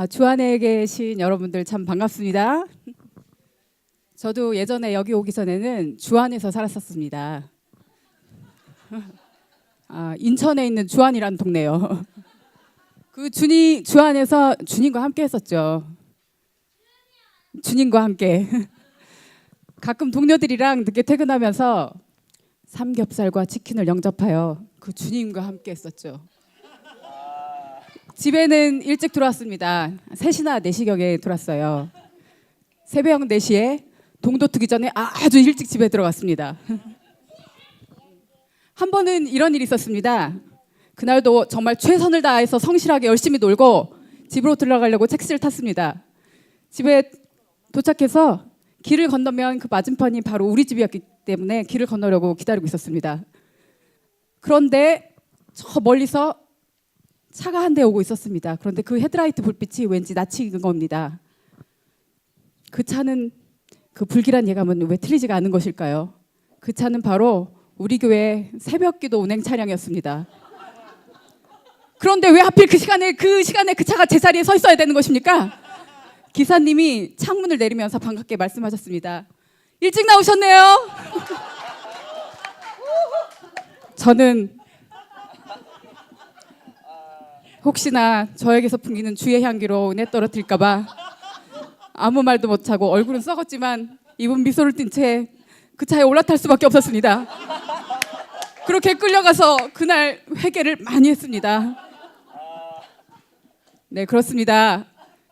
주안에 계신 여러분들 참 반갑습니다. 저도 예전에 여기 오기 전에는 주안에서 살았었습니다. 인천에 있는 주안이라는 동네요. 그 주안에서 주님과 함께 했었죠. 주님과 함께. 가끔 동료들이랑 늦게 퇴근하면서 삼겹살과 치킨을 영접하여 그 주님과 함께 했었죠. 집에는 일찍 들어왔습니다. 3시나 4시경에 들어왔어요. 새벽 4시에 동도 트기 전에 아주 일찍 집에 들어갔습니다. 한 번은 이런 일이 있었습니다. 그날도 정말 최선을 다해서 성실하게 열심히 놀고 집으로 들어가려고 택시를 탔습니다. 집에 도착해서 길을 건너면 그 맞은편이 바로 우리 집이었기 때문에 길을 건너려고 기다리고 있었습니다. 그런데 저 멀리서 차가 한 대 오고 있었습니다. 그런데 그 헤드라이트 불빛이 왠지 낯이 익은 겁니다. 그 차는 그 불길한 예감은 왜 틀리지가 않은 것일까요? 그 차는 바로 우리 교회 새벽기도 운행 차량이었습니다. 그런데 왜 하필 그 시간에 그 차가 제 자리에 서 있어야 되는 것입니까? 기사님이 창문을 내리면서 반갑게 말씀하셨습니다. 일찍 나오셨네요. 저는 혹시나 저에게서 풍기는 주의 향기로 은혜 떨어뜨릴까 봐 아무 말도 못하고 얼굴은 썩었지만 입은 미소를 띤 채 그 차에 올라탈 수밖에 없었습니다. 그렇게 끌려가서 그날 회개를 많이 했습니다. 네, 그렇습니다.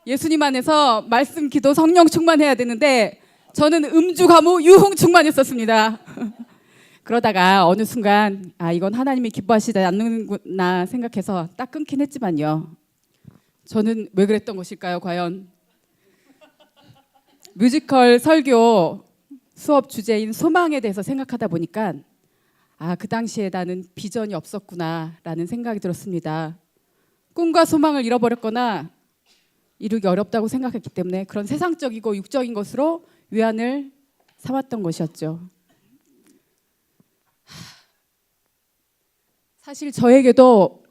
예수님 안에서 말씀, 기도, 성령 충만해야 되는데 저는 음주, 가무, 유흥 충만했었습니다. 그러다가 어느 순간 이건 하나님이 기뻐하시지 않는구나 생각해서 딱 끊긴 했지만요. 저는 왜 그랬던 것일까요, 과연? 뮤지컬 설교 수업 주제인 소망에 대해서 생각하다 보니까 그 당시에 나는 비전이 없었구나라는 생각이 들었습니다. 꿈과 소망을 잃어버렸거나 이루기 어렵다고 생각했기 때문에 그런 세상적이고 육적인 것으로 위안을 삼았던 것이었죠. 사실 저에게도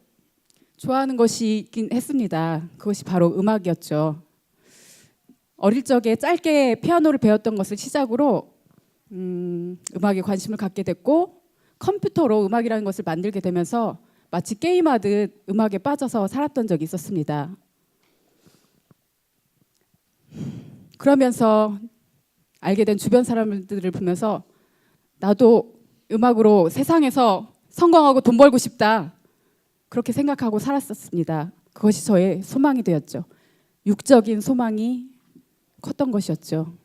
좋아하는 것이 있긴 했습니다. 그것이 바로 음악이었죠. 어릴 적에 짧게 피아노를 배웠던 것을 시작으로 음악에 관심을 갖게 됐고 컴퓨터로 음악이라는 것을 만들게 되면서 마치 게임하듯 음악에 빠져서 살았던 적이 있었습니다. 그러면서 알게 된 주변 사람들을 보면서 나도 음악으로 세상에서 성공하고 돈 벌고 싶다 그렇게 생각하고 살았었습니다. 그것이 저의 소망이 되었죠. 육적인 소망이 컸던 것이었죠.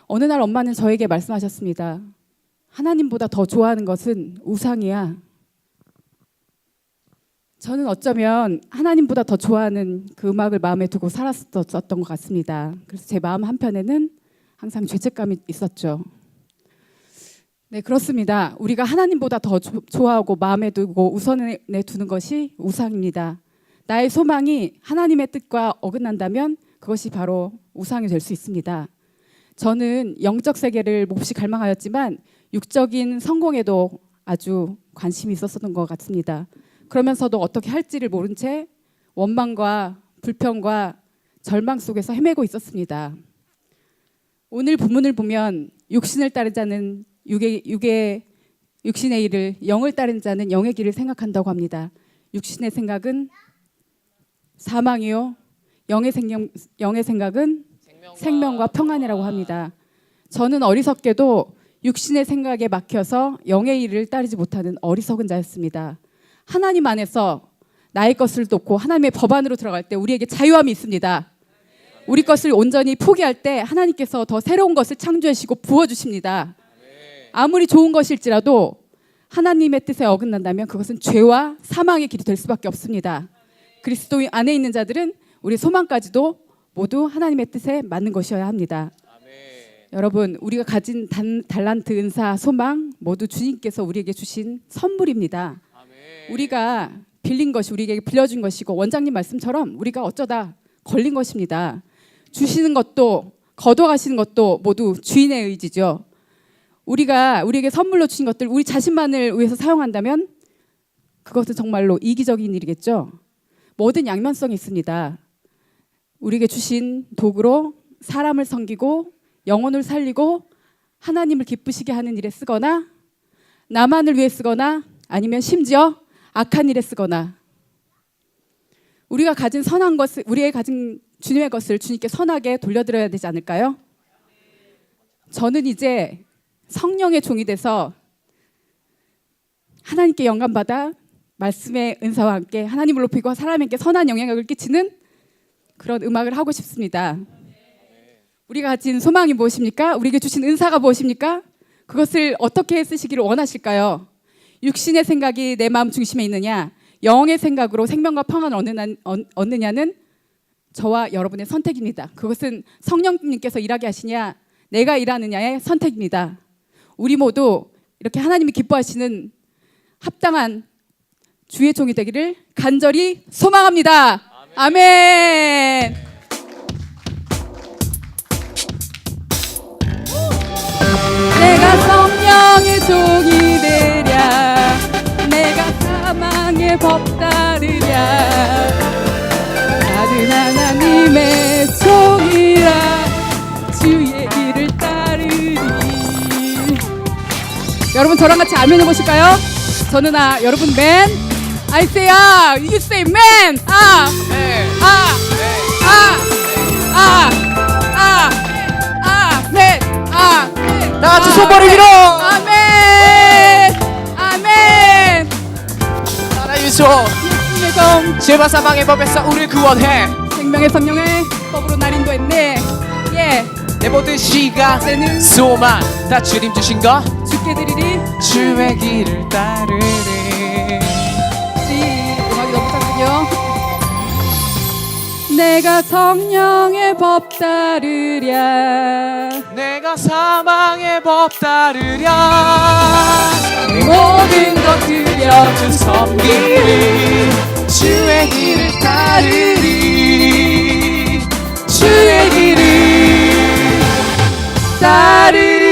어느 날 엄마는 저에게 말씀하셨습니다. 하나님보다 더 좋아하는 것은 우상이야. 저는 어쩌면 하나님보다 더 좋아하는 그 음악을 마음에 두고 살았었던 것 같습니다. 그래서 제 마음 한편에는 항상 죄책감이 있었죠. 네, 그렇습니다. 우리가 하나님보다 더 좋아하고 마음에 두고 우선에 두는 것이 우상입니다. 나의 소망이 하나님의 뜻과 어긋난다면 그것이 바로 우상이 될 수 있습니다. 저는 영적 세계를 몹시 갈망하였지만 육적인 성공에도 아주 관심이 있었던 것 같습니다. 그러면서도 어떻게 할지를 모른 채 원망과 불평과 절망 속에서 헤매고 있었습니다. 오늘 본문을 보면 육신을 따른 자는 육신의 일을, 영을 따른 자는 영의 길을 생각한다고 합니다. 육신의 생각은 사망이요, 영의 생각은 생명과 평안이라고 합니다. 저는 어리석게도 육신의 생각에 막혀서 영의 일을 따르지 못하는 어리석은 자였습니다. 하나님 안에서 나의 것을 놓고 하나님의 법 안으로 들어갈 때 우리에게 자유함이 있습니다. 우리 것을 온전히 포기할 때 하나님께서 더 새로운 것을 창조하시고 부어주십니다. 아무리 좋은 것일지라도 하나님의 뜻에 어긋난다면 그것은 죄와 사망의 길이 될 수밖에 없습니다. 그리스도 안에 있는 자들은 우리 소망까지도 모두 하나님의 뜻에 맞는 것이어야 합니다. 아멘. 여러분, 우리가 가진 달란트, 은사, 소망 모두 주님께서 우리에게 주신 선물입니다. 아멘. 우리가 빌린 것이 우리에게 빌려준 것이고 원장님 말씀처럼 우리가 어쩌다 걸린 것입니다. 주시는 것도 거둬가시는 것도 모두 주인의 의지죠. 우리에게 선물로 주신 것들 우리 자신만을 위해서 사용한다면 그것은 정말로 이기적인 일이겠죠. 뭐든 양면성이 있습니다. 우리에게 주신 도구로 사람을 섬기고 영혼을 살리고 하나님을 기쁘시게 하는 일에 쓰거나 나만을 위해 쓰거나 아니면 심지어 악한 일에 쓰거나 우리가 가진 선한 것을 우리의 가진 주님의 것을 주님께 선하게 돌려드려야 되지 않을까요? 저는 이제 성령의 종이 돼서 하나님께 영감받아 말씀의 은사와 함께 하나님을 높이고 사람에게 선한 영향력을 끼치는 그런 음악을 하고 싶습니다. 우리가 가진 소망이 무엇입니까? 우리에게 주신 은사가 무엇입니까? 그것을 어떻게 쓰시기를 원하실까요? 육신의 생각이 내 마음 중심에 있느냐, 영의 생각으로 생명과 평안을 얻느냐는 저와 여러분의 선택입니다. 그것은 성령님께서 일하게 하시냐, 내가 일하느냐의 선택입니다. 우리 모두 이렇게 하나님이 기뻐하시는 합당한 주의 종이 되기를 간절히 소망합니다. 아멘. 내가 성령의 종이 되랴, 내가 사망의 법 따르랴, 나는 하나님의 종이라 주의 길을 따르리. 여러분 저랑 같이 아멘 해보실까요? 저는 여러분 맨, I say you say man, 맨, 다 같이 손머리 위로. 아멘, 아멘. 하나님 주 예수님의 종, 죄와 사망의 법에서 우리를 구원해. 생명의 성령의 법으로 날 인도했네. 예, 내 모든 시간 이제는 소망 다 주님 주신 거 주께 드리리. 주의 길을 따르리. 음악이 너무 작군요. 내가 성령의 법 따르랴, 내가 사망의 법 따르랴. 모든 것 드려 주 섬기리. 주의 길을 따르리. 주의 길을 따르리.